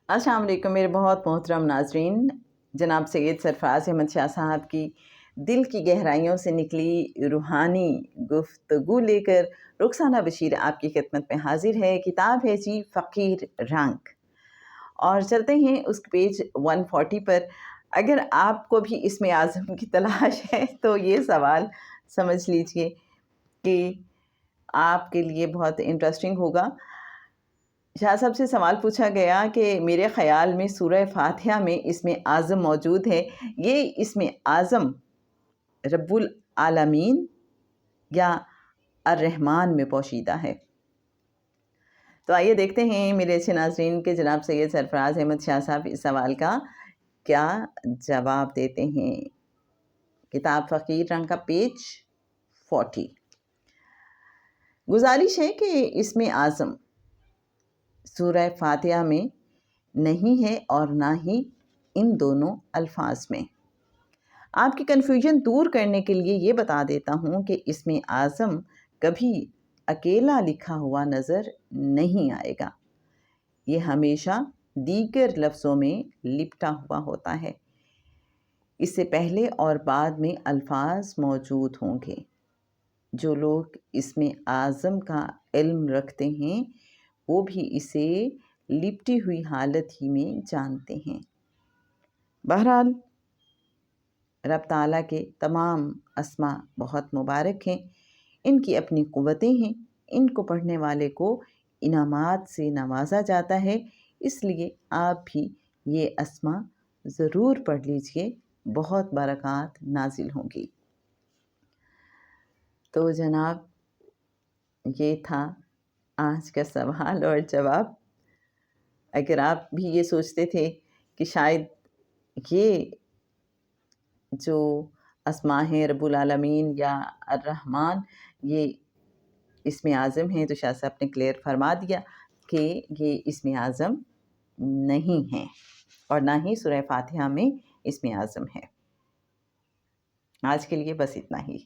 السلام علیکم میرے بہت محترم ناظرین، جناب سید سرفراز احمد شاہ صاحب کی دل کی گہرائیوں سے نکلی روحانی گفتگو لے کر رخسانہ بشیر آپ کی خدمت میں حاضر ہے۔ کتاب ہے جی فقیر رنگ، اور چلتے ہیں اس پیج 140 پر۔ اگر آپ کو بھی اسم اعظم کی تلاش ہے تو یہ سوال سمجھ لیجئے کہ آپ کے لیے بہت انٹرسٹنگ ہوگا۔ شاہ صاحب سے سوال پوچھا گیا کہ میرے خیال میں سورہ فاتحہ میں اسم اعظم موجود ہے، یہ اسم اعظم رب العالمین یا الرحمن میں پوشیدہ ہے؟ تو آئیے دیکھتے ہیں میرے اچھے ناظرین کے جناب سید سرفراز احمد شاہ صاحب اس سوال کا کیا جواب دیتے ہیں۔ کتاب فقیر رنگ کا پیج 40۔ گزارش ہے کہ اسم اعظم سورہ فاتحہ میں نہیں ہے اور نہ ہی ان دونوں الفاظ میں۔ آپ کی کنفیوژن دور کرنے کے لیے یہ بتا دیتا ہوں کہ اسم اعظم کبھی اکیلا لکھا ہوا نظر نہیں آئے گا، یہ ہمیشہ دیگر لفظوں میں لپٹا ہوا ہوتا ہے۔ اس سے پہلے اور بعد میں الفاظ موجود ہوں گے۔ جو لوگ اسم اعظم کا علم رکھتے ہیں وہ بھی اسے لپٹی ہوئی حالت ہی میں جانتے ہیں۔ بہرحال رب تعالیٰ کے تمام اسماء بہت مبارک ہیں، ان کی اپنی قوتیں ہیں، ان کو پڑھنے والے کو انعامات سے نوازا جاتا ہے، اس لیے آپ بھی یہ اسماء ضرور پڑھ لیجئے، بہت برکات نازل ہوں گی۔ تو جناب یہ تھا آج کا سوال اور جواب۔ اگر آپ بھی یہ سوچتے تھے کہ شاید یہ جو اسماء ہیں رب العالمین یا الرحمن یہ اسم اعظم ہیں، تو شاہ صاحب نے کلیئر فرما دیا کہ یہ اسم اعظم نہیں ہیں اور نہ ہی سورہ فاتحہ میں اسم اعظم ہے۔ آج کے لیے بس اتنا ہی۔